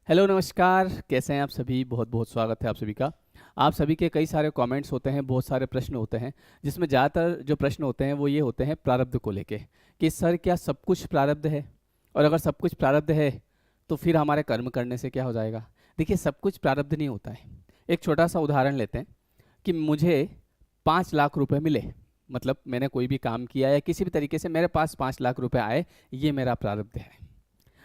Hello नमस्कार, कैसे हैं आप सभी। बहुत बहुत स्वागत है आप सभी का। आप सभी के कई सारे कमेंट्स होते हैं, बहुत सारे प्रश्न होते हैं, जिसमें ज़्यादातर जो प्रश्न होते हैं वो ये होते हैं प्रारब्ध को लेके कि सर क्या सब कुछ प्रारब्ध है, और अगर सब कुछ प्रारब्ध है तो फिर हमारे कर्म करने से क्या हो जाएगा। देखिए, सब कुछ प्रारब्ध नहीं होता है। एक छोटा सा उदाहरण लेते हैं कि मुझे 5 लाख रुपए मिले, मतलब मैंने कोई भी काम किया या किसी भी तरीके से मेरे पास 5 लाख रुपए आए, ये मेरा प्रारब्ध है।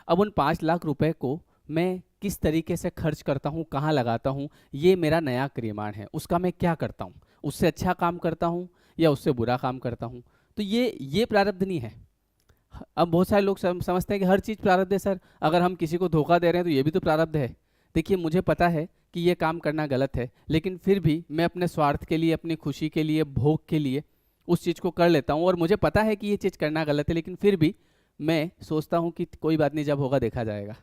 अब उन 5 लाख रुपए को मैं किस तरीके से खर्च करता हूँ, कहाँ लगाता हूँ, ये मेरा नया क्रियमाण है। उसका मैं क्या करता हूँ, उससे अच्छा काम करता हूँ या उससे बुरा काम करता हूँ, तो ये प्रारब्ध नहीं है। अब बहुत सारे लोग समझते हैं कि हर चीज़ प्रारब्ध है। सर, अगर हम किसी को धोखा दे रहे हैं तो ये भी तो प्रारब्ध है। देखिए, मुझे पता है कि ये काम करना गलत है, लेकिन फिर भी मैं अपने स्वार्थ के लिए, अपनी खुशी के लिए, भोग के लिए उस चीज़ को कर लेता हूँ। और मुझे पता है कि ये चीज़ करना गलत है, लेकिन फिर भी मैं सोचता हूँ कि कोई बात नहीं, जब होगा देखा जाएगा।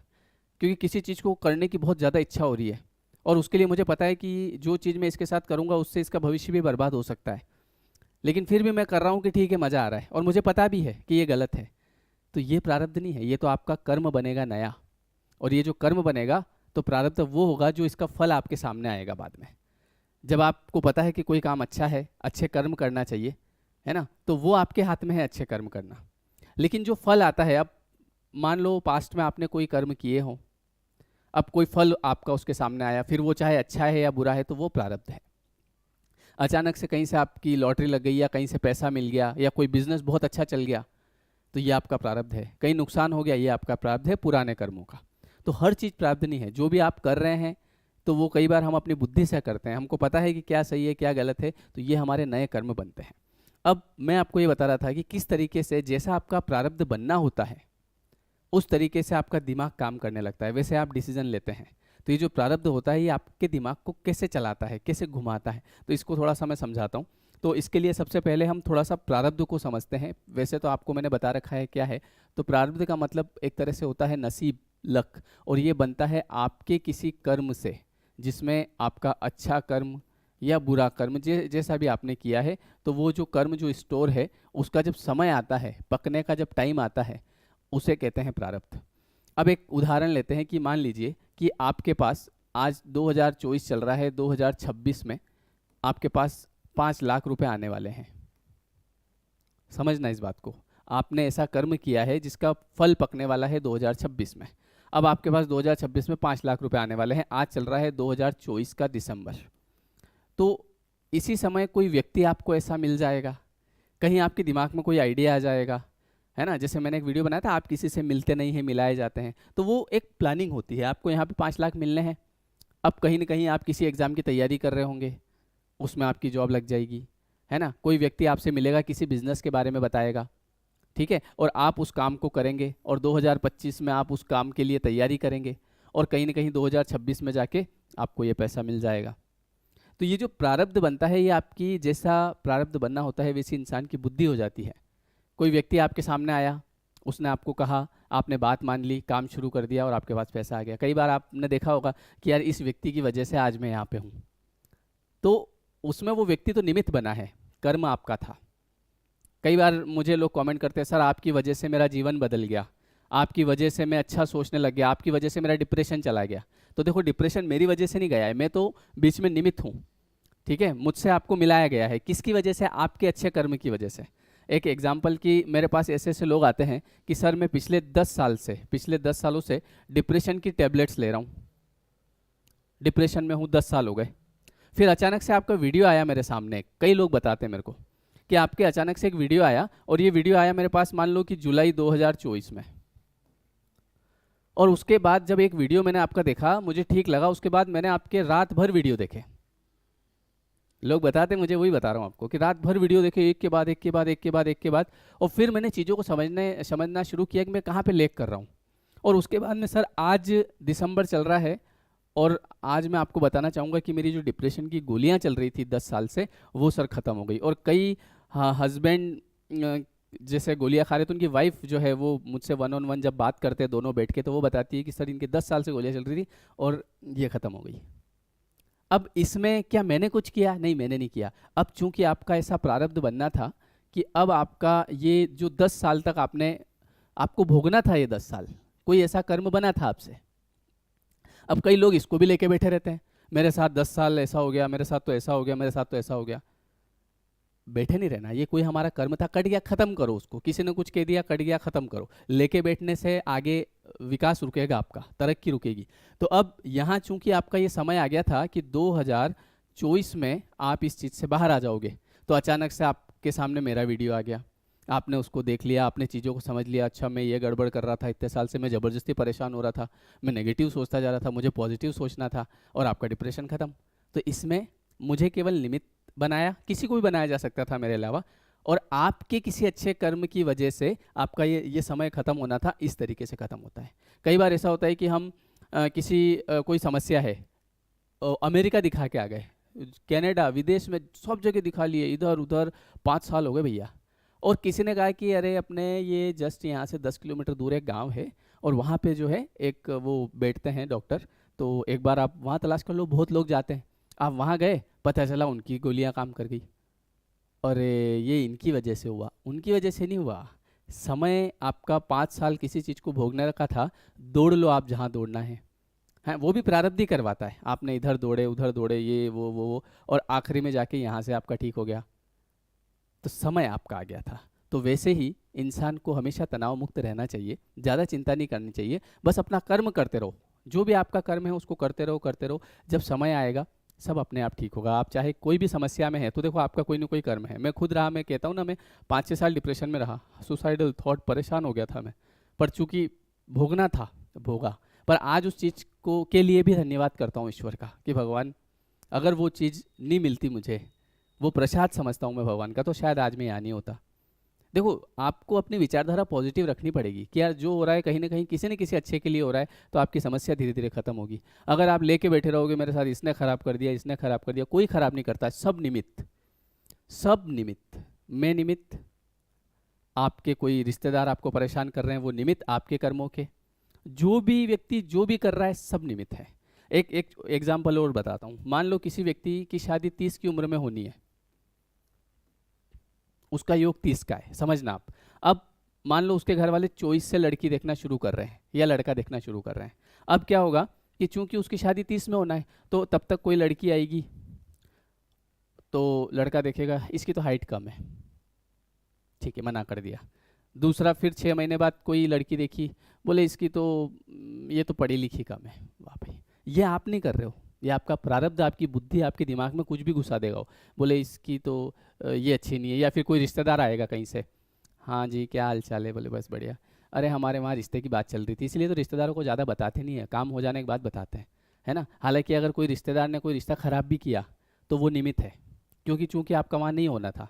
क्योंकि किसी चीज़ को करने की बहुत ज़्यादा इच्छा हो रही है, और उसके लिए मुझे पता है कि जो चीज़ मैं इसके साथ करूँगा उससे इसका भविष्य भी बर्बाद हो सकता है, लेकिन फिर भी मैं कर रहा हूँ कि ठीक है, मज़ा आ रहा है, और मुझे पता भी है कि ये गलत है। तो ये प्रारब्ध नहीं है, ये तो आपका कर्म बनेगा नया। और ये जो कर्म बनेगा तो प्रारब्ध वो होगा जो इसका फल आपके सामने आएगा बाद में। जब आपको पता है कि कोई काम अच्छा है, अच्छे कर्म करना चाहिए, है ना, तो वो आपके हाथ में है अच्छे कर्म करना। लेकिन जो फल आता है, अब मान लो पास्ट में आपने कोई कर्म किए हों, अब कोई फल आपका उसके सामने आया, फिर वो चाहे अच्छा है या बुरा है, तो वो प्रारब्ध है। अचानक से कहीं से आपकी लॉटरी लग गई, या कहीं से पैसा मिल गया, या कोई बिजनेस बहुत अच्छा चल गया, तो ये आपका प्रारब्ध है। कहीं नुकसान हो गया, ये आपका प्रारब्ध है पुराने कर्मों का। तो हर चीज़ प्रारब्ध नहीं है। जो भी आप कर रहे हैं तो वो कई बार हम अपनी बुद्धि से करते हैं, हमको पता है कि क्या सही है क्या गलत है, तो ये हमारे नए कर्म बनते हैं। अब मैं आपको ये बता रहा था कि किस तरीके से जैसा आपका प्रारब्ध बनना होता है उस तरीके से आपका दिमाग काम करने लगता है, वैसे आप डिसीजन लेते हैं। तो ये जो प्रारब्ध होता है ये आपके दिमाग को कैसे चलाता है, कैसे घुमाता है, तो इसको थोड़ा सा मैं समझाता हूँ। तो इसके लिए सबसे पहले हम थोड़ा सा प्रारब्ध को समझते हैं। वैसे तो आपको मैंने बता रखा है क्या है। तो प्रारब्ध का मतलब एक तरह से होता है नसीब, लक, और ये बनता है आपके किसी कर्म से, जिसमें आपका अच्छा कर्म या बुरा कर्म जैसा भी आपने किया है, तो वो जो कर्म जो स्टोर है उसका जब समय आता है, पकने का जब टाइम आता है, उसे कहते हैं प्रारब्ध। अब एक उदाहरण लेते हैं कि मान लीजिए कि आपके पास आज 2024 चल रहा है, 2026 में आपके पास 5 लाख रुपए आने वाले हैं। समझना इस बात को, आपने ऐसा कर्म किया है जिसका फल पकने वाला है 2026 में। अब आपके पास 2026 में 5 लाख रुपए आने वाले हैं। आज चल रहा है 2024 का दिसंबर। तो इसी समय कोई व्यक्ति आपको ऐसा मिल जाएगा, कहीं आपके दिमाग में कोई आइडिया आ जाएगा, है ना। जैसे मैंने एक वीडियो बनाया था, आप किसी से मिलते नहीं हैं, मिलाए जाते हैं, तो वो एक प्लानिंग होती है। आपको यहाँ पे 5 लाख मिलने हैं। अब कहीं ना कहीं आप किसी एग्जाम की तैयारी कर रहे होंगे, उसमें आपकी जॉब लग जाएगी, है ना। कोई व्यक्ति आपसे मिलेगा, किसी बिजनेस के बारे में बताएगा, ठीक है, और आप उस काम को करेंगे, और 2025 में आप उस काम के लिए तैयारी करेंगे, और कहीं ना कहीं 2026 में जाके आपको ये पैसा मिल जाएगा। तो ये जो प्रारब्ध बनता है, ये आपकी जैसा प्रारब्ध बनना होता है वैसी इंसान की बुद्धि हो जाती है। कोई व्यक्ति आपके सामने आया, उसने आपको कहा, आपने बात मान ली, काम शुरू कर दिया, और आपके पास पैसा आ गया। कई बार आपने देखा होगा कि यार इस व्यक्ति की वजह से आज मैं यहाँ पे हूँ। तो उसमें वो व्यक्ति तो निमित्त बना है, कर्म आपका था। कई बार मुझे लोग कमेंट करते हैं, सर आपकी वजह से मेरा जीवन बदल गया, आपकी वजह से मैं अच्छा सोचने लग गया, आपकी वजह से मेरा डिप्रेशन चला गया। तो देखो, डिप्रेशन मेरी वजह से नहीं गया है, मैं तो बीच में निमित्त हूँ, ठीक है। मुझसे आपको मिलाया गया है, किसकी वजह से? आपके अच्छे कर्म की वजह से। एक एग्जाम्पल की, मेरे पास ऐसे ऐसे लोग आते हैं कि सर मैं पिछले 10 सालों से डिप्रेशन की टेबलेट्स ले रहा हूँ, डिप्रेशन में हूँ, 10 साल हो गए। फिर अचानक से आपका वीडियो आया मेरे सामने। कई लोग बताते हैं मेरे को कि आपके अचानक से एक वीडियो आया, और ये वीडियो आया मेरे पास मान लो कि जुलाई 2024 में। और उसके बाद जब एक वीडियो मैंने आपका देखा, मुझे ठीक लगा, उसके बाद मैंने आपके रात भर वीडियो देखे। लोग बताते, मुझे वही बता रहा हूँ आपको, कि रात भर वीडियो देखे, एक के बाद एक के बाद एक के बाद एक के बाद, और फिर मैंने चीज़ों को समझना शुरू किया कि मैं कहाँ पे लेक कर रहा हूँ। और उसके बाद में सर आज दिसंबर चल रहा है, और आज मैं आपको बताना चाहूँगा कि मेरी जो डिप्रेशन की गोलियाँ चल रही थी 10 साल से, वो सर ख़त्म हो गई। और कई हस्बैंड जैसे गोलियाँ खा रहे, तो उनकी वाइफ जो है वो मुझसे 1-on-1 जब बात करते हैं दोनों बैठ के, तो वो बताती है कि सर इनके 10 साल से गोलियाँ चल रही थी और ये ख़त्म हो गई। अब इसमें क्या मैंने कुछ किया? नहीं, मैंने नहीं किया। अब चूंकि आपका ऐसा प्रारब्ध बनना था कि अब आपका ये जो 10 साल तक आपको भोगना था, ये 10 साल कोई ऐसा कर्म बना था आपसे। अब कई लोग इसको भी लेके बैठे रहते हैं, मेरे साथ 10 साल ऐसा हो गया, मेरे साथ तो ऐसा हो गया, मेरे साथ तो ऐसा हो गया। बैठे नहीं रहना, ये कोई हमारा कर्म था, कट गया, खत्म करो उसको। किसी ने कुछ कह दिया, कट गया, खत्म करो। लेके बैठने से आगे विकास रुकेगा, आपका तरक्की रुकेगी। तो अब यहाँ चूंकि आपका ये समय आ गया था कि 2024 में आप इस चीज़ से बाहर आ जाओगे, तो अचानक से आपके सामने मेरा वीडियो आ गया, आपने उसको देख लिया, आपने चीज़ों को समझ लिया, अच्छा मैं ये गड़बड़ कर रहा था, इतने साल से मैं ज़बरदस्ती परेशान हो रहा था, मैं नेगेटिव सोचता जा रहा था, मुझे पॉजिटिव सोचना था, और आपका डिप्रेशन खत्म। तो इसमें मुझे केवल निमित्त बनाया, किसी को भी बनाया जा सकता था मेरे अलावा, और आपके किसी अच्छे कर्म की वजह से आपका ये समय खत्म होना था। इस तरीके से खत्म होता है। कई बार ऐसा होता है कि हम कोई समस्या है, अमेरिका दिखा के आ गए, कनाडा, विदेश में सब जगह दिखा लिए, इधर उधर, 5 साल हो गए भैया, और किसी ने कहा कि अरे अपने ये जस्ट यहाँ से 10 किलोमीटर दूर एक गांव है, और वहाँ पे जो है एक वो बैठते हैं डॉक्टर, तो एक बार आप वहाँ तलाश कर लो, बहुत लोग जाते हैं। आप वहाँ गए, पता चला उनकी गोलियाँ काम कर गई, और ये इनकी वजह से हुआ, उनकी वजह से नहीं हुआ। समय आपका 5 साल किसी चीज़ को भोगने का था, दौड़ लो आप जहाँ दौड़ना है। हाँ, वो भी प्रारब्ध ही करवाता है, आपने इधर दौड़े, उधर दौड़े, ये वो, और आखिरी में जाके यहाँ से आपका ठीक हो गया, तो समय आपका आ गया था। तो वैसे ही इंसान को हमेशा तनाव मुक्त रहना चाहिए, ज़्यादा चिंता नहीं करनी चाहिए, बस अपना कर्म करते रहो, जो भी आपका कर्म है उसको करते रहो, करते रहो। जब समय आएगा सब अपने आप ठीक होगा। आप चाहे कोई भी समस्या में है, तो देखो आपका कोई ना कोई कर्म है। मैं खुद रहा, मैं कहता हूँ ना, मैं 5-6 साल डिप्रेशन में रहा, सुसाइडल थॉट, परेशान हो गया था मैं, पर चूंकि भोगना था, भोगा। पर आज उस चीज़ को के लिए भी धन्यवाद करता हूँ ईश्वर का, कि भगवान, अगर वो चीज़ नहीं मिलती मुझे, वो प्रसाद समझता हूँ मैं भगवान का, तो शायद आज मैं यहाँ नहीं होता। देखो, आपको अपनी विचारधारा पॉजिटिव रखनी पड़ेगी कि यार जो हो रहा है कहीं ना कहीं किसी न किसी अच्छे के लिए हो रहा है, तो आपकी समस्या धीरे धीरे खत्म होगी। अगर आप लेके बैठे रहोगे, मेरे साथ इसने खराब कर दिया, इसने खराब कर दिया, कोई खराब नहीं करता, सब निमित्त, सब निमित्त। मैं निमित्त, आपके कोई रिश्तेदार आपको परेशान कर रहे हैं, वो निमित्त आपके कर्मों के। जो भी व्यक्ति जो भी कर रहा है, सब निमित्त है। एक एक एग्जाम्पल और बताता हूँ। मान लो किसी व्यक्ति की शादी 30 की उम्र में होनी है, उसका योग 30 का है, समझना आप। अब मान लो उसके घर वाले चॉइस से लड़की देखना शुरू कर रहे हैं, या लड़का देखना शुरू कर रहे हैं। अब क्या होगा कि चूंकि उसकी शादी 30 में होना है, तो तब तक कोई लड़की आएगी, तो लड़का देखेगा इसकी तो हाइट कम है, ठीक है, मना कर दिया। दूसरा, फिर 6 महीने बाद कोई लड़की देखी, बोले इसकी तो ये तो पढ़ी लिखी कम है। वाह भाई, ये आप नहीं कर रहे हो, ये आपका प्रारब्ध, आपकी बुद्धि आपके दिमाग में कुछ भी घुसा देगा वो। बोले इसकी तो ये अच्छी नहीं है। या फिर कोई रिश्तेदार आएगा कहीं से, हाँ जी क्या हाल चाल है, बोले बस बढ़िया, अरे हमारे वहाँ रिश्ते की बात चल रही थी, इसलिए तो रिश्तेदारों को ज़्यादा बताते नहीं है, काम हो जाने के बाद बताते हैं, है ना। हालांकि अगर कोई रिश्तेदार ने कोई रिश्ता ख़राब भी किया, तो वो निमित्त है, क्योंकि चूंकि आपका वहाँ नहीं होना था।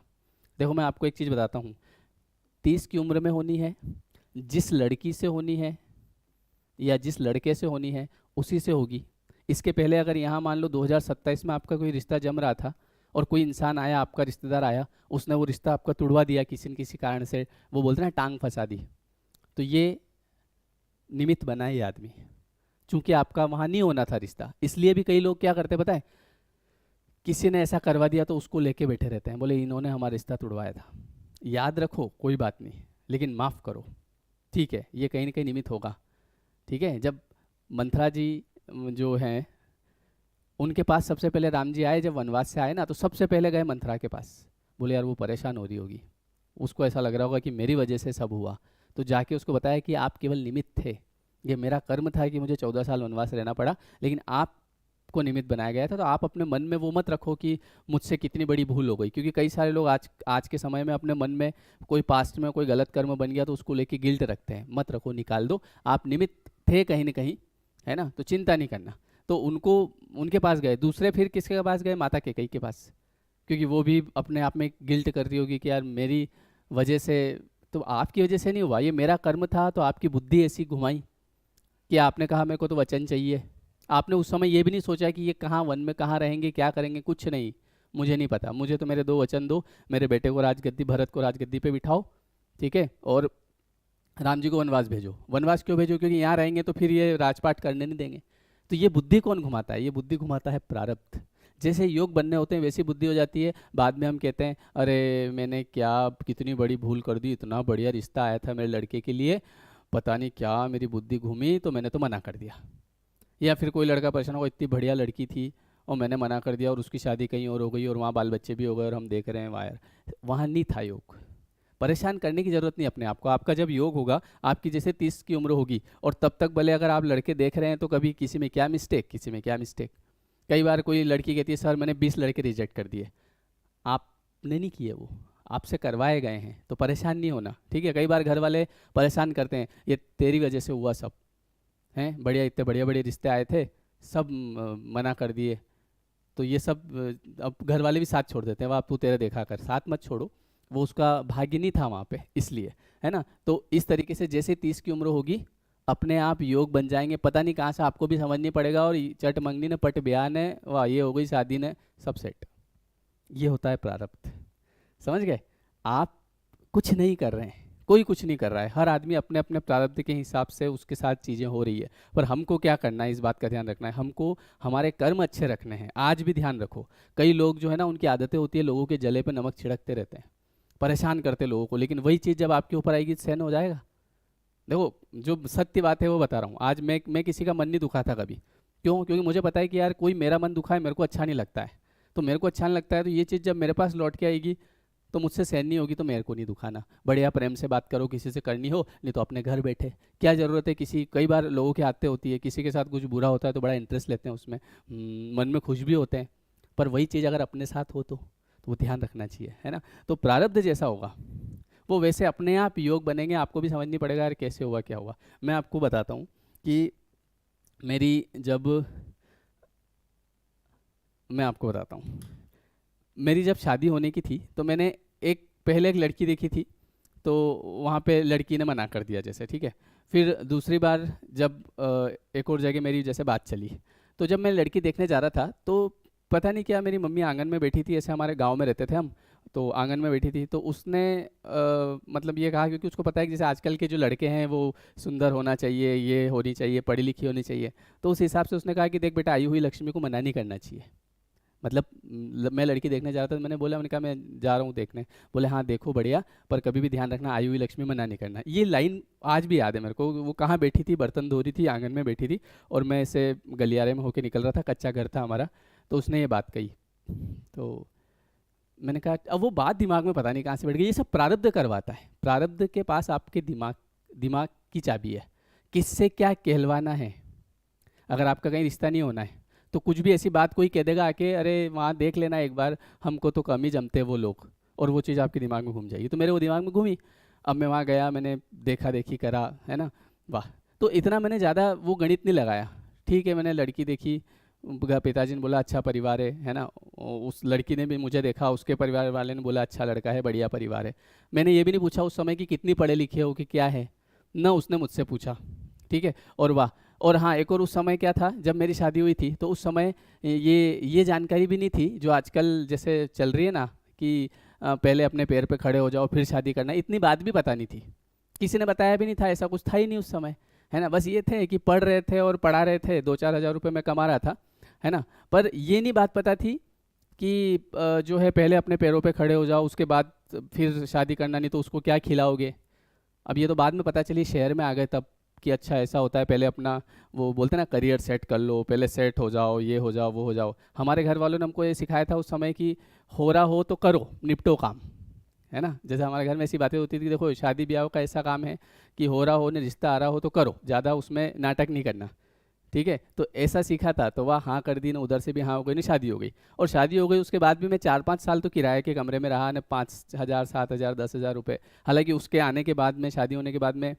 देखो, मैं आपको एक चीज़ बताता हूँ, 30 की उम्र में होनी है, जिस लड़की से होनी है या जिस लड़के से होनी है, उसी से होगी। इसके पहले अगर यहाँ मान लो 2027 में आपका कोई रिश्ता जम रहा था, और कोई इंसान आया, आपका रिश्तेदार आया, उसने वो रिश्ता आपका तुड़वा दिया किसी न किसी कारण से, वो बोलते हैं ना, टांग फंसा दी, तो ये निमित्त बना है ये आदमी, चूंकि आपका वहाँ नहीं होना था रिश्ता। इसलिए भी कई लोग क्या करते हैं पता है, किसी ने ऐसा करवा दिया तो उसको लेके बैठे रहते हैं, बोले इन्होंने हमारा रिश्ता तुड़वाया था। याद रखो, कोई बात नहीं, लेकिन माफ़ करो, ठीक है, ये कहीं ना कहीं निमित्त होगा, ठीक है। जब मंथरा जी जो हैं, उनके पास सबसे पहले राम जी आए, जब वनवास से आए ना, तो सबसे पहले गए मंथरा के पास, बोले यार वो परेशान हो रही होगी, उसको ऐसा लग रहा होगा कि मेरी वजह से सब हुआ, तो जाके उसको बताया कि आप केवल निमित्त थे, ये मेरा कर्म था कि मुझे 14 साल वनवास रहना पड़ा, लेकिन आपको निमित्त बनाया गया था। तो आप अपने मन में वो मत रखो कि मुझसे कितनी बड़ी भूल हो गई, क्योंकि कई सारे लोग आज के समय में अपने मन में कोई पास्ट में कोई गलत कर्म बन गया तो उसको लेके गिल्ट रखते हैं। मत रखो, निकाल दो, आप निमित्त थे कहीं ना कहीं, है ना, तो चिंता नहीं करना। तो उनको, उनके पास गए। दूसरे फिर किसके पास गए, माता कैकेयी के पास, क्योंकि वो भी अपने आप में गिल्ट कर रही होगी कि यार मेरी वजह से, तो आपकी वजह से नहीं हुआ, ये मेरा कर्म था, तो आपकी बुद्धि ऐसी घुमाई कि आपने कहा मेरे को तो वचन चाहिए। आपने उस समय ये भी नहीं सोचा कि ये कहाँ वन में कहाँ रहेंगे, क्या करेंगे, कुछ नहीं, मुझे नहीं पता, मुझे तो मेरे 2 वचन दो, मेरे बेटे को राजगद्दी, भरत को राजगद्दी पे बिठाओ, ठीक है, और राम जी को वनवास भेजो। वनवास क्यों भेजो, क्योंकि यहाँ रहेंगे तो फिर ये राजपाट करने नहीं देंगे। तो ये बुद्धि कौन घुमाता है, ये बुद्धि घुमाता है प्रारब्ध। जैसे योग बनने होते हैं वैसी बुद्धि हो जाती है, बाद में हम कहते हैं अरे मैंने क्या कितनी बड़ी भूल कर दी, इतना बढ़िया रिश्ता आया था मेरे लड़के के लिए, पता नहीं क्या मेरी बुद्धि घूमी, तो मैंने तो मना कर दिया। या फिर कोई लड़का परेशान होगा, इतनी बढ़िया लड़की थी और मैंने मना कर दिया और उसकी शादी कहीं और हो गई और वहाँ बाल बच्चे भी हो गए और हम देख रहे हैं वायर। वहाँ नहीं था योग। परेशान करने की ज़रूरत नहीं अपने आप को। आपका जब योग होगा, आपकी जैसे 30 की उम्र होगी और तब तक भले अगर आप लड़के देख रहे हैं तो कभी किसी में क्या मिस्टेक, किसी में क्या मिस्टेक। कई बार कोई लड़की कहती है सर मैंने 20 लड़के रिजेक्ट कर दिए। आपने नहीं किए, वो आपसे करवाए गए हैं, तो परेशान नहीं होना, ठीक है। कई बार घर वाले परेशान करते हैं, ये तेरी वजह से हुआ सब, हैं बढ़िया, इतने बढ़िया बढ़िया रिश्ते आए थे, सब मना कर दिए। तो ये सब अब घर वाले भी साथ छोड़ देते हैं, वाह तू तेरे देखा कर, साथ मत छोड़ो, वो उसका भाग्य नहीं था वहाँ पे, इसलिए, है ना। तो इस तरीके से जैसे 30 की उम्र होगी अपने आप योग बन जाएंगे, पता नहीं कहाँ से आपको भी समझ नहीं पड़ेगा और चट मंगनी ने पट ब्याह ने वाह ये हो गई शादी ने, सब सेट। ये होता है प्रारब्ध, समझ गए। आप कुछ नहीं कर रहे हैं, कोई कुछ नहीं कर रहा है, हर आदमी अपने अपने प्रारब्ध के हिसाब से उसके साथ चीज़ें हो रही है। पर हमको क्या करना है, इस बात का ध्यान रखना है, हमको हमारे कर्म अच्छे रखने हैं। आज भी ध्यान रखो, कई लोग जो है ना उनकी आदतें होती है लोगों के जले पे नमक छिड़कते रहते हैं, परेशान करते लोगों को, लेकिन वही चीज़ जब आपके ऊपर आएगी सहन हो जाएगा। देखो जो सत्य बात है वो बता रहा हूँ, आज मैं किसी का मन नहीं दुखा था कभी। क्यों? क्योंकि मुझे पता है कि यार कोई मेरा मन दुखा है मेरे को अच्छा नहीं लगता है, तो मेरे को अच्छा नहीं लगता है तो ये चीज़ जब मेरे पास लौट के आएगी तो मुझसे सहन नहीं होगी, तो मेरे को नहीं दुखाना। बढ़िया प्रेम से बात करो, किसी से करनी हो, नहीं तो अपने घर बैठे क्या ज़रूरत है किसी। कई बार लोगों की आदतें होती है, किसी के साथ कुछ बुरा होता है तो बड़ा इंटरेस्ट लेते हैं उसमें, मन में खुश भी होते हैं, पर वही चीज़ अगर अपने साथ हो तो वो ध्यान रखना चाहिए, है ना। तो प्रारब्ध जैसा होगा वो वैसे अपने आप योग बनेंगे, आपको भी समझ नहीं पड़ेगा यार कैसे हुआ क्या हुआ। मैं आपको बताता हूँ कि मेरी जब मैं आपको बताता हूँ मेरी जब शादी होने की थी तो मैंने पहले एक लड़की देखी थी, तो वहाँ पे लड़की ने मना कर दिया जैसे, ठीक है। फिर दूसरी बार जब एक और जगह मेरी जैसे बात चली, तो जब मैं लड़की देखने जा रहा था तो पता नहीं क्या मेरी मम्मी आंगन में बैठी थी, ऐसे हमारे गांव में रहते थे हम, तो आंगन में बैठी थी, तो उसने मतलब ये कहा, क्योंकि उसको पता है कि जैसे आजकल के जो लड़के हैं वो सुंदर होना चाहिए, ये होनी चाहिए, पढ़ी लिखी होनी चाहिए, तो उस हिसाब से उसने कहा कि देख बेटा आई हुई लक्ष्मी को मना नहीं करना चाहिए। मतलब मैं लड़की देखने जा रहा था तो मैंने कहा मैं जा रहा हूँ देखने। बोले हाँ देखो बढ़िया, पर कभी भी ध्यान रखना आई हुई लक्ष्मी मना नहीं करना। ये लाइन आज भी याद है मेरे को। वो कहाँ बैठी थी, बर्तन धो रही थी, आंगन में बैठी थी और मैं ऐसे गलियारे में होके निकल रहा था, कच्चा घर था हमारा, तो उसने ये बात कही। तो मैंने कहा, अब वो बात दिमाग में पता नहीं कहाँ से बैठ गई। ये सब प्रारब्ध करवाता है, प्रारब्ध के पास आपके दिमाग दिमाग की चाबी है, किससे क्या कहलवाना है। अगर आपका कहीं रिश्ता नहीं होना है तो कुछ भी ऐसी बात कोई कह देगा आके, अरे वहाँ देख लेना एक बार, हमको तो कम ही जमते वो लोग, और वो चीज़ आपके दिमाग में घूम जाएगी। तो मेरे वो दिमाग में घूमी, अब मैं वहाँ गया, मैंने देखा देखी करा, है ना, वाह। तो इतना मैंने ज़्यादा वो गणित नहीं लगाया, ठीक है। मैंने लड़की देखी, पिताजी ने बोला अच्छा परिवार है ना, उस लड़की ने भी मुझे देखा, उसके परिवार वाले ने बोला अच्छा लड़का है, बढ़िया परिवार है। मैंने ये भी नहीं पूछा उस समय कि कितनी पढ़े लिखे हो कि क्या है, ना उसने मुझसे पूछा, ठीक है। और वाह, और हाँ एक और उस समय क्या था, जब मेरी शादी हुई थी तो उस समय ये जानकारी भी नहीं थी जो आजकल जैसे चल रही है ना कि पहले अपने पैर पे खड़े हो जाओ फिर शादी करना, इतनी बात भी पता नहीं थी, किसी ने बताया भी नहीं था, ऐसा कुछ था ही नहीं उस समय, है ना। बस ये थे कि पढ़ रहे थे और पढ़ा रहे थे, 2-4 हज़ार रुपये मैं कमा रहा था, है ना। पर ये नहीं बात पता थी कि जो है पहले अपने पैरों पे खड़े हो जाओ, उसके बाद फिर शादी करना, नहीं तो उसको क्या खिलाओगे। अब ये तो बाद में पता चली, शहर में आ गए तब, कि अच्छा ऐसा होता है, पहले अपना वो बोलते हैं ना करियर सेट कर लो, पहले सेट हो जाओ, ये हो जाओ वो हो जाओ। हमारे घर वालों ने हमको ये सिखाया था उस समय कि हो रहा हो तो करो, निपटो काम, है ना। जैसे हमारे घर में ऐसी बातें होती थी कि देखो शादी ब्याह का ऐसा काम है कि हो रहा हो ने रिश्ता आ रहा हो तो करो, ज़्यादा उसमें नाटक नहीं करना, ठीक है। तो ऐसा सीखा था, तो वह हाँ कर दी ना, उधर से भी हाँ हो गई, नहीं शादी हो गई। और शादी हो गई उसके बाद भी मैं 4-5 साल तो किराए के कमरे में रहा ना, 5,000 7,000 10,000 रुपये। हालांकि उसके आने के बाद में, शादी होने के बाद में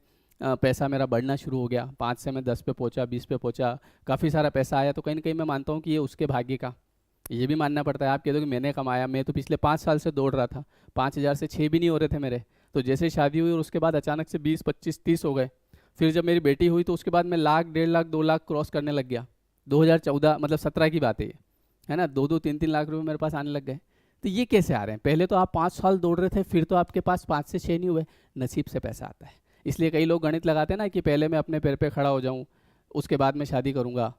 पैसा मेरा बढ़ना शुरू हो गया, 5 से मैं 10 पे पहुंचा, 20 पे पहुंचा, काफ़ी सारा पैसा आया। तो कहीं ना कहीं मैं मानता हूँ कि ये उसके भाग्य का, ये भी मानना पड़ता है। आप कह दो कि मैंने कमाया, मैं तो पिछले 5 साल से दौड़ रहा था, 5,000 से 6 भी नहीं हो रहे थे मेरे। तो जैसे शादी हुई और उसके बाद अचानक से 20 25 30 हो गए। फिर जब मेरी बेटी हुई तो उसके बाद मैं लाख 1.5 लाख 2 लाख क्रॉस करने लग गया। 2014 मतलब 17 की बात है ये, है ना। 2-3 लाख रुपए मेरे पास आने लग गए। तो ये कैसे आ रहे हैं? पहले तो आप 5 साल दौड़ रहे थे, फिर तो आपके पास 5 से 6 नहीं हुए। नसीब से पैसा आता है। इसलिए कई लोग गणित लगाते हैं ना कि पहले मैं अपने पैर पे खड़ा हो जाऊं, उसके बाद मैं शादी करूंगा।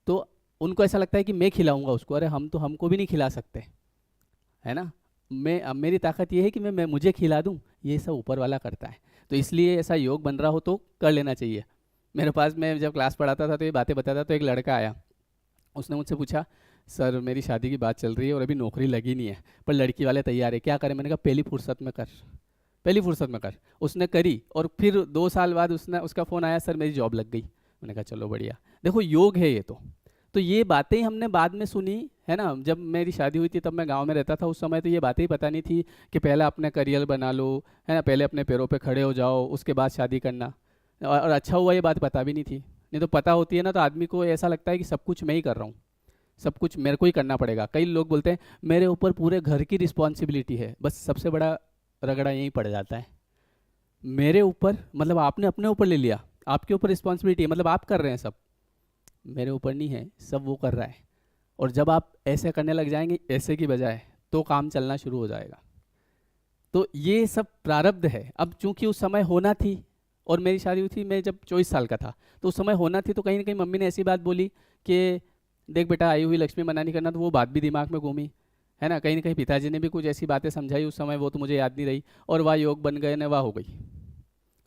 तो उनको ऐसा लगता है कि मैं खिलाऊंगा उसको, अरे हम तो हमको भी नहीं खिला सकते, है ना। मैं अब मेरी ताकत ये है कि मैं मुझे खिला दूं, ये सब ऊपर वाला करता है। तो इसलिए ऐसा योग बन रहा हो तो कर लेना चाहिए। मेरे पास, मैं जब क्लास पढ़ाता था तो ये बातें बताता, तो एक लड़का आया, उसने मुझसे पूछा, सर मेरी शादी की बात चल रही है और अभी नौकरी लगी नहीं है, पर लड़की वाले तैयार है, क्या करें? मैंने कहा पहली फुर्सत में कर, पहली फुर्सत में कर। उसने करी और फिर 2 साल बाद उसने, उसका फ़ोन आया, सर मेरी जॉब लग गई। मैंने कहा चलो बढ़िया। देखो योग है ये तो ये बातें ही हमने बाद में सुनी है ना। जब मेरी शादी हुई थी तब मैं गांव में रहता था, उस समय तो ये बातें ही पता नहीं थी कि पहले अपने करियर बना लो, है ना, पहले अपने पैरों पे खड़े हो जाओ, उसके बाद शादी करना। और अच्छा हुआ ये बात पता भी नहीं थी, नहीं तो पता होती है ना तो आदमी को ऐसा लगता है कि सब कुछ मैं ही कर रहा हूँ, सब कुछ मेरे को ही करना पड़ेगा। कई लोग बोलते हैं मेरे ऊपर पूरे घर की रिस्पॉन्सिबिलिटी है, बस सबसे बड़ा रगड़ा यहीं पड़ जाता है। मेरे ऊपर मतलब आपने अपने ऊपर ले लिया, आपके ऊपर रिस्पॉन्सिबिलिटी है, मतलब आप कर रहे हैं सब, मेरे ऊपर नहीं है, सब वो कर रहा है। और जब आप ऐसे करने लग जाएंगे ऐसे की बजाय, तो काम चलना शुरू हो जाएगा। तो ये सब प्रारब्ध है। अब चूंकि उस समय होना थी, और मेरी शादी हुई थी मैं जब 24 साल का था, तो उस समय होना थी, तो कहीं ना कहीं मम्मी ने ऐसी बात बोली कि देख बेटा, आई हुई लक्ष्मी मना नहीं करना, तो वो बात भी दिमाग में घूमी, है ना। कहीं ना कहीं पिताजी ने भी कुछ ऐसी बातें समझाई उस समय, वो तो मुझे याद नहीं रही, और वाह योग बन गए ने वाह हो गई।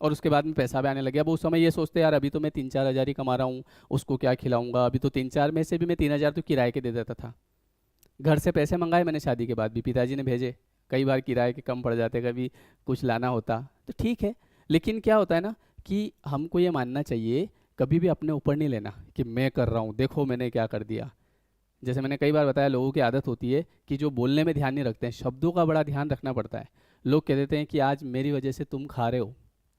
और उसके बाद में पैसा भी आने लग गया। अब उस समय ये सोचते यार अभी तो मैं 3-4 हज़ार ही कमा रहा हूँ, उसको क्या खिलाऊंगा, अभी तो 3-4 में से भी मैं 3 हज़ार तो किराए के दे देता था। घर से पैसे मंगाए मैंने, शादी के बाद भी पिताजी ने भेजे, कई बार किराए के कम पड़ जाते, कभी कुछ लाना होता तो ठीक है। लेकिन क्या होता है ना कि हमको ये मानना चाहिए, कभी भी अपने ऊपर नहीं लेना कि मैं कर रहा हूँ, देखो मैंने क्या कर दिया। जैसे मैंने कई बार बताया, लोगों की आदत होती है कि जो बोलने में ध्यान नहीं रखते हैं, शब्दों का बड़ा ध्यान रखना पड़ता है। लोग कह देते हैं कि आज मेरी वजह से तुम खा रहे हो।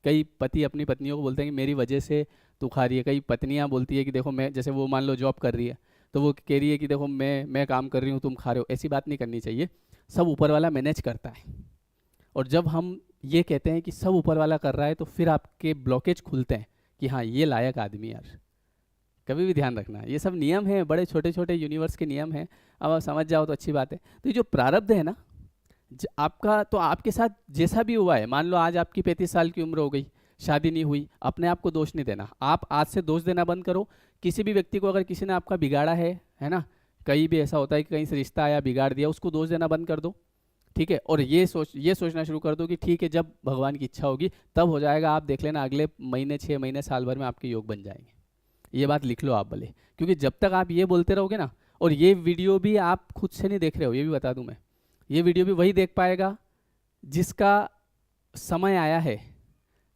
कई पति अपनी पत्नियों को बोलते हैं कि मेरी वजह से तू खा रही है। कई पत्नियां बोलती है कि देखो मैं, जैसे वो मान लो जॉब कर रही है, तो वो कह रही है कि देखो मैं काम कर रही हूँ, तुम खा रहे हो। ऐसी बात नहीं करनी चाहिए। सब ऊपर वाला मैनेज करता है। और जब हम ये कहते हैं कि सब ऊपर वाला कर रहा है, तो फिर आपके ब्लॉकेज खुलते हैं कि हाँ ये लायक आदमी यार। कभी भी ध्यान रखना, ये सब नियम हैं, बड़े छोटे छोटे यूनिवर्स के नियम हैं। अब आप समझ जाओ तो अच्छी बात है। तो ये जो प्रारब्ध है ना, आपका तो आपके साथ जैसा भी हुआ है, मान लो आज आपकी 35 साल की उम्र हो गई, शादी नहीं हुई, अपने आप को दोष नहीं देना। आप आज से दोष देना बंद करो। किसी भी व्यक्ति को अगर किसी ने आपका बिगाड़ा है ना, कहीं भी ऐसा होता है कि कहीं से रिश्ता आया बिगाड़ दिया, उसको दोष देना बंद कर दो, ठीक है। और ये सोचना शुरू कर दो कि ठीक है, जब भगवान की इच्छा होगी तब हो जाएगा। आप देख लेना अगले महीने, 6 महीने, साल भर में आपके योग बन जाएंगे। ये बात लिख लो आप भले, क्योंकि जब तक आप ये बोलते रहोगे ना, और ये वीडियो भी आप खुद से नहीं देख रहे हो, ये भी बता दूं मैं, ये वीडियो भी वही देख पाएगा जिसका समय आया है।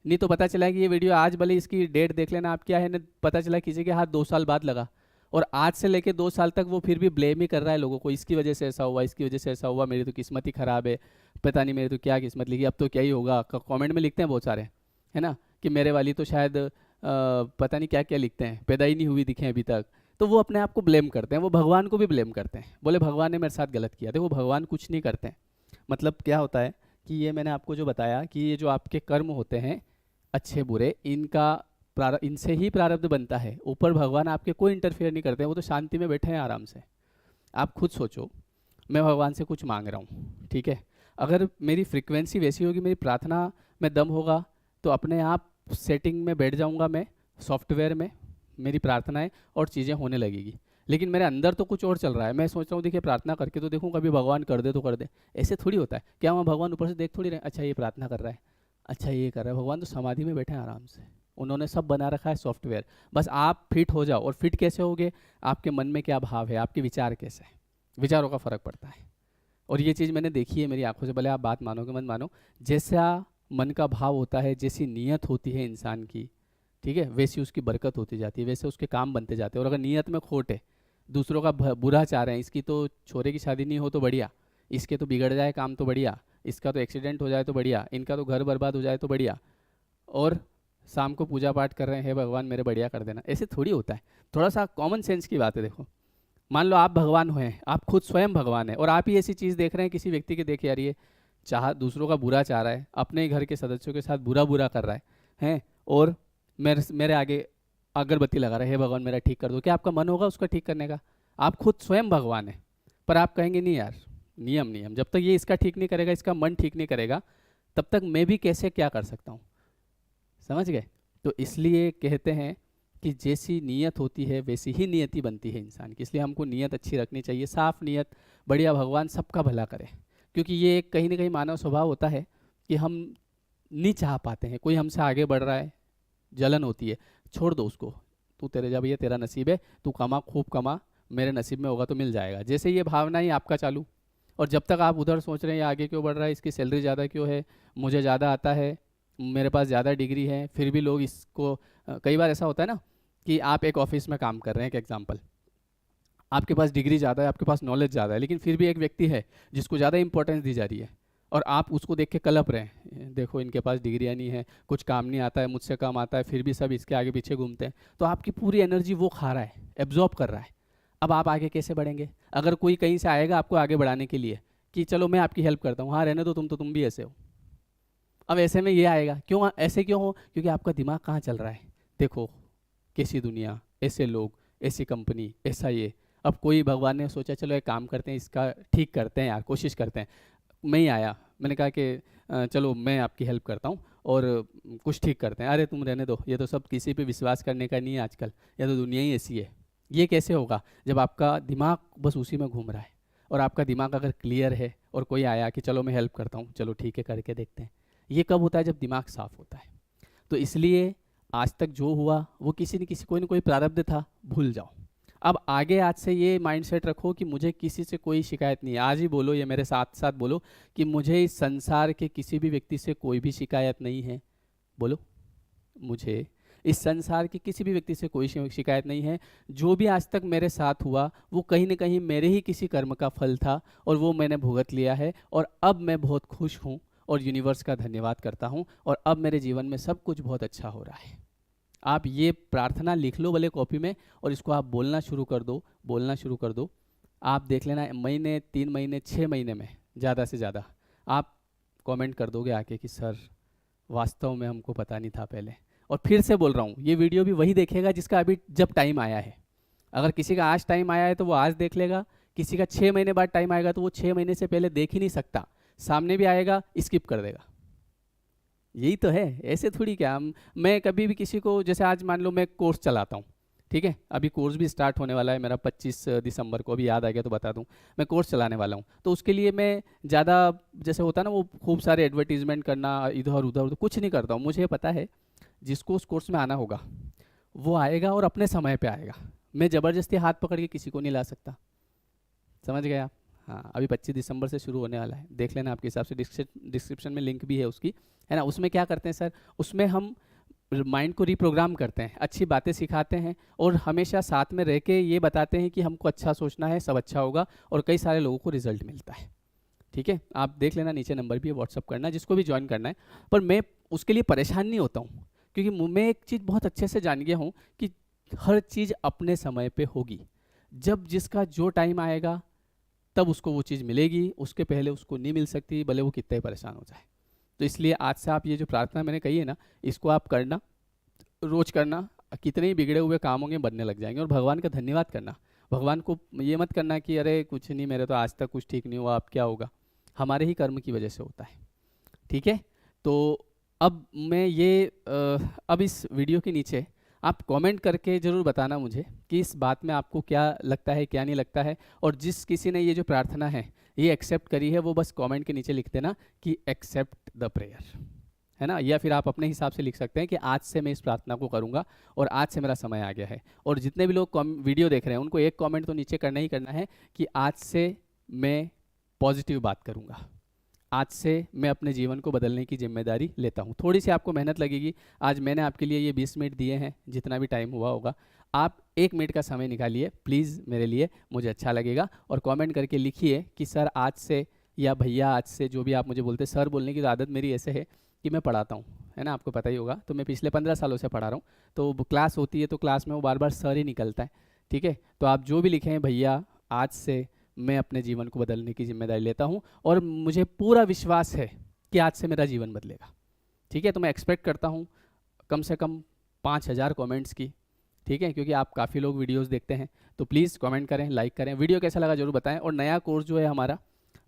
नहीं तो पता चला कि ये वीडियो आज, भले इसकी डेट देख लेना आप क्या है ना, पता चला किसी के हाथ 2 साल बाद लगा, और आज से लेके 2 साल तक वो फिर भी ब्लेम ही कर रहा है लोगों को, इसकी वजह से ऐसा हुआ, इसकी वजह से ऐसा हुआ, मेरी तो किस्मत ही खराब है, पता नहीं मेरी तो क्या किस्मत लिखी, अब तो क्या ही होगा। कमेंट में लिखते हैं बहुत सारे, है ना, कि मेरे वाली तो शायद पता नहीं क्या क्या लिखते हैं, पैदा ही नहीं हुई दिखे अभी तक। तो वो अपने आप को ब्लेम करते हैं, वो भगवान को भी ब्लेम करते हैं, बोले भगवान ने मेरे साथ गलत किया। देखो भगवान कुछ नहीं करते हैं। मतलब क्या होता है कि ये मैंने आपको जो बताया कि ये जो आपके कर्म होते हैं अच्छे बुरे, इनसे ही प्रारब्ध बनता है। ऊपर भगवान आपके कोई इंटरफेयर नहीं करते हैं, वो तो शांति में बैठे हैं आराम से। आप खुद सोचो, मैं भगवान से कुछ मांग रहा हूँ, ठीक है, अगर मेरी फ्रीक्वेंसी वैसी होगी, मेरी प्रार्थना में दम होगा, तो अपने आप सेटिंग में बैठ जाऊँगा मैं, सॉफ्टवेयर में मेरी प्रार्थनाएं और चीज़ें होने लगेगी। लेकिन मेरे अंदर तो कुछ और चल रहा है। मैं सोच रहा हूँ देखिए प्रार्थना करके तो देखूँ, कभी भगवान कर दे तो कर दे। ऐसे थोड़ी होता है। क्या वहाँ भगवान ऊपर से देख थोड़ी रहे, अच्छा ये प्रार्थना कर रहा है, अच्छा ये कर रहा है। भगवान तो समाधि में बैठे हैं आराम से, उन्होंने सब बना रखा है सॉफ्टवेयर। बस आप फिट हो जाओ। और फिट कैसे होगे? आपके मन में क्या भाव है, आपके विचार कैसे हैं, विचारों का फ़र्क पड़ता है। और ये चीज़ मैंने देखी है मेरी आंखों से, भले आप बात मानो कि मत मानो। जैसा मन का भाव होता है, जैसी नीयत होती है इंसान की, ठीक है, वैसी उसकी बरकत होती जाती है, वैसे उसके काम बनते जाते हैं। और अगर नीयत में खोट है, दूसरों का बुरा चाह रहे हैं, इसकी तो छोरे की शादी नहीं हो तो बढ़िया, इसके तो बिगड़ जाए काम तो बढ़िया, इसका तो एक्सीडेंट हो जाए तो बढ़िया, इनका तो घर बर्बाद हो जाए तो बढ़िया, और शाम को पूजा पाठ कर रहे हैं, हे भगवान मेरे बढ़िया कर देना, ऐसे थोड़ी होता है। थोड़ा सा कॉमन सेंस की बात है। देखो मान लो आप भगवान हुए हैं, आप खुद स्वयं भगवान हैं, और आप ही ऐसी चीज़ देख रहे हैं किसी व्यक्ति के, देख यार ये चाह दूसरों का बुरा चाह रहा है, अपने ही घर के सदस्यों के साथ बुरा बुरा कर रहा है हैं, और मेरे आगे अगरबत्ती लगा रहा है, हे भगवान मेरा ठीक कर दो। क्या आपका मन होगा उसका ठीक करने का? आप खुद स्वयं भगवान हैं, पर आप कहेंगे नहीं यार, नियम नियम, जब तक ये इसका ठीक नहीं करेगा, इसका मन ठीक नहीं करेगा, तब तक मैं भी कैसे क्या कर सकता हूँ। समझ गए? तो इसलिए कहते हैं कि जैसी नीयत होती है वैसी ही नियति बनती है इंसान की। इसलिए हमको नीयत अच्छी रखनी चाहिए, साफ नीयत, बढ़िया, भगवान सबका भला करे। क्योंकि ये एक कहीं ना कहीं मानव स्वभाव होता है कि हम नहीं चाह पाते हैं, कोई हमसे आगे बढ़ रहा है, जलन होती है। छोड़ दो उसको, तू तेरे जा भैया, तेरा नसीब है, तू कमा, खूब कमा, मेरे नसीब में होगा तो मिल जाएगा। जैसे ये भावना ही आपका चालू, और जब तक आप उधर सोच रहे हैं ये आगे क्यों बढ़ रहा है, इसकी सैलरी ज़्यादा क्यों है, मुझे ज़्यादा आता है, मेरे पास ज़्यादा डिग्री है, फिर भी लोग इसको कई बार ऐसा होता है ना कि आप एक ऑफिस में काम कर रहे हैं, एक एग्जांपल, आपके पास डिग्री ज़्यादा है, आपके पास नॉलेज ज़्यादा है, लेकिन फिर भी एक व्यक्ति है जिसको ज़्यादा इंपॉर्टेंस दी जा रही है, और आप उसको देख के कलप रहे हैं, देखो इनके पास डिग्रियाँ नहीं है, कुछ काम नहीं आता है, मुझसे कम आता है, फिर भी सब इसके आगे पीछे घूमते हैं, तो आपकी पूरी एनर्जी वो खा रहा है, एब्जॉर्ब कर रहा है। अब आप आगे कैसे बढ़ेंगे? अगर कोई कहीं से आएगा आपको आगे बढ़ाने के लिए कि चलो मैं आपकी हेल्प करता हूँ, हाँ रहने दो तुम, तो तुम भी ऐसे हो, अब ऐसे में ये आएगा, क्यों ऐसे क्यों हो? क्योंकि आपका दिमाग कहाँ चल रहा है, देखो कैसी दुनिया, ऐसे लोग, ऐसी कंपनी, ऐसा ये। अब कोई भगवान ने सोचा चलो एक काम करते हैं, इसका ठीक करते हैं यार, कोशिश करते हैं। मैं ही आया, मैंने कहा कि चलो मैं आपकी हेल्प करता हूँ और कुछ ठीक करते हैं। अरे तुम रहने दो, ये तो सब किसी पे विश्वास करने का नहीं है आजकल, या तो दुनिया ही ऐसी है। ये कैसे होगा जब आपका दिमाग बस उसी में घूम रहा है, और आपका दिमाग अगर क्लियर है और कोई आया कि चलो मैं हेल्प करता हूँ, चलो ठीक है करके देखते हैं। ये कब होता है? जब दिमाग साफ होता है। तो इसलिए आज तक जो हुआ वो किसी न किसी, कोई ना कोई प्रारब्ध था, भूल जाओ। अब आगे आज से ये माइंडसेट रखो कि मुझे किसी से कोई शिकायत नहीं है। आज ही बोलो, ये मेरे साथ साथ बोलो कि मुझे इस संसार के किसी भी व्यक्ति से कोई भी शिकायत नहीं है। बोलो, मुझे इस संसार की किसी भी व्यक्ति से कोई शिकायत नहीं है। जो भी आज तक मेरे साथ हुआ वो कहीं ना कहीं मेरे ही किसी कर्म का फल था, और वो मैंने भुगत लिया है, और अब मैं बहुत खुश हूँ और यूनिवर्स का धन्यवाद करता हूँ, और अब मेरे जीवन में सब कुछ बहुत अच्छा हो रहा है। आप ये प्रार्थना लिख लो भले कॉपी में, और इसको आप बोलना शुरू कर दो, बोलना शुरू कर दो। आप देख लेना महीने, 3 महीने, 6 महीने में ज़्यादा से ज़्यादा आप कमेंट कर दोगे आके कि सर वास्तव में हमको पता नहीं था पहले। और फिर से बोल रहा हूँ, ये वीडियो भी वही देखेगा जिसका अभी जब टाइम आया है। अगर किसी का आज टाइम आया है तो वो आज देख लेगा, किसी का 6 महीने बाद टाइम आएगा तो वो 6 महीने से पहले देख ही नहीं सकता, सामने भी आएगा स्किप कर देगा। यही तो है, ऐसे थोड़ी क्या मैं कभी भी किसी को, जैसे आज मान लो मैं कोर्स चलाता हूँ, ठीक है, अभी कोर्स भी स्टार्ट होने वाला है मेरा 25 दिसंबर को, अभी याद आ गया तो बता दूं, मैं कोर्स चलाने वाला हूँ। तो उसके लिए मैं ज़्यादा, जैसे होता है ना वो खूब सारे एडवर्टीजमेंट करना इधर उधर, तो कुछ नहीं करता हूँ। मुझे पता है जिसको उस कोर्स में आना होगा वो आएगा और अपने समय पे आएगा। मैं ज़बरदस्ती हाथ पकड़ के किसी को नहीं ला सकता, समझ गए आप? हाँ, अभी 25 दिसंबर से शुरू होने वाला है, देख लेना आपके हिसाब से, डिस्क्रिप्शन में लिंक भी है उसकी, है ना। उसमें क्या करते हैं सर, उसमें हम माइंड को रिप्रोग्राम करते हैं, अच्छी बातें सिखाते हैं, और हमेशा साथ में रह के ये बताते हैं कि हमको अच्छा सोचना है, सब अच्छा होगा, और कई सारे लोगों को रिजल्ट मिलता है। ठीक है, आप देख लेना, नीचे नंबर भी है, व्हाट्सअप करना जिसको भी ज्वाइन करना है। पर मैं उसके लिए परेशान नहीं होता हूँ, क्योंकि मैं एक चीज़ बहुत अच्छे से जान गया हूँ कि हर चीज़ अपने समय पे होगी। जब जिसका जो टाइम आएगा तब उसको वो चीज़ मिलेगी, उसके पहले उसको नहीं मिल सकती, भले वो कितना ही परेशान हो जाए। तो इसलिए आज से आप ये जो प्रार्थना मैंने कही है ना, इसको आप करना, रोज करना, कितने ही बिगड़े हुए काम होंगे बनने लग जाएंगे। और भगवान का धन्यवाद करना, भगवान को ये मत करना कि अरे कुछ नहीं, मेरे तो आज तक कुछ ठीक नहीं हुआ, अब क्या होगा। हमारे ही कर्म की वजह से होता है, ठीक है। तो अब मैं ये अब इस वीडियो के नीचे आप कमेंट करके ज़रूर बताना मुझे कि इस बात में आपको क्या लगता है, क्या नहीं लगता है। और जिस किसी ने ये जो प्रार्थना है ये एक्सेप्ट करी है, वो बस कमेंट के नीचे लिख देना कि एक्सेप्ट द प्रेयर, है ना। या फिर आप अपने हिसाब से लिख सकते हैं कि आज से मैं इस प्रार्थना को करूंगा और आज से मेरा समय आ गया है। और जितने भी लोग वीडियो देख रहे हैं उनको एक कमेंट तो नीचे करना ही करना है कि आज से मैं पॉजिटिव बात करूंगा, आज से मैं अपने जीवन को बदलने की जिम्मेदारी लेता हूँ। थोड़ी सी आपको मेहनत लगेगी, आज मैंने आपके लिए ये 20 मिनट दिए हैं, जितना भी टाइम हुआ होगा, आप 1 मिनट का समय निकालिए प्लीज़ मेरे लिए, मुझे अच्छा लगेगा। और कमेंट करके लिखिए कि सर आज से, या भैया आज से, जो भी आप मुझे बोलते हैं। सर बोलने की तो आदत मेरी ऐसे है कि मैं पढ़ाता हूँ, है ना, आपको पता ही होगा। तो मैं पिछले 15 सालों से पढ़ा रहा हूँ, तो क्लास होती है तो क्लास में वो बार बार सर ही निकलता है, ठीक है। तो आप जो भी लिखें, भैया आज से मैं अपने जीवन को बदलने की जिम्मेदारी लेता हूँ और मुझे पूरा विश्वास है कि आज से मेरा जीवन बदलेगा, ठीक है। तो मैं एक्सपेक्ट करता हूँ कम से कम 5000 कमेंट्स की, ठीक है, क्योंकि आप काफ़ी लोग वीडियोस देखते हैं। तो प्लीज़ कमेंट करें, लाइक करें, वीडियो कैसा लगा जरूर बताएं। और नया कोर्स जो है हमारा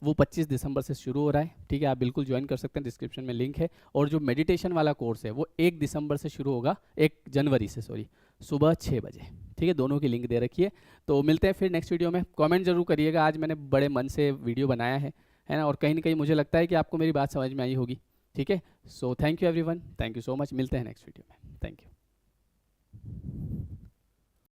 वो 25 दिसंबर से शुरू हो रहा है, ठीक है, आप बिल्कुल ज्वाइन कर सकते हैं, डिस्क्रिप्शन में लिंक है। और जो मेडिटेशन वाला कोर्स है वो 1 दिसंबर से शुरू होगा, 1 जनवरी से सॉरी, सुबह 6 बजे, ठीक है। दोनों की लिंक दे रखी है। तो मिलते हैं फिर नेक्स्ट वीडियो में। कमेंट जरूर करिएगा, आज मैंने बड़े मन से वीडियो बनाया है ना, और कहीं ना कहीं मुझे लगता है कि आपको मेरी बात समझ में आई होगी, ठीक है। So thank you everyone, thank you so much, मिलते हैं नेक्स्ट वीडियो में, थैंक यू।